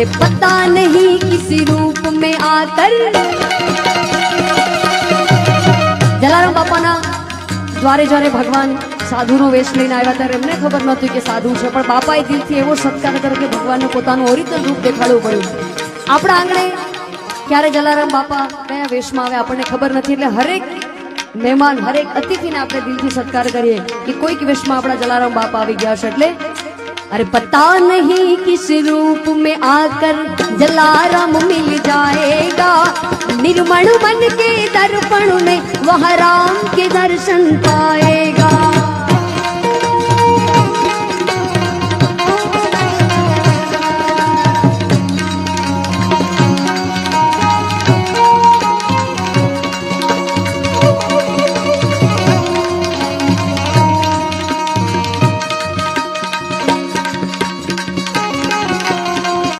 अरे पता नहीं किसी रूप में आकर जलाराम बापाना द्वारे જ્યારે ભગવાન સાધુનો વેશ લઈને આવ્યા ત્યારે એમને ખબર નહોતી કે સાધુ છે, પણ બાપાએ દિલથી એવો સત્કાર કર્યો કે ભગવાનને પોતાનું ઓરિજિનલ રૂપ દેખાડવું પડ્યું। આપણા આંગણે ક્યારે જલારામ બાપા કયા વેશમાં આવે આપણને ખબર નથી, એટલે હરેક મહેમાન હરેક અતિથિને આપણે દિલથી સત્કાર કરીએ કે કોઈક વેશમાં આપણા જલારામ બાપા આવી ગયા છે। એટલે अरे पता नहीं किस रूप में आकर जलाराम मिल जाएगा, निर्मल मन के दर्पण में वह राम के दर्शन पाए।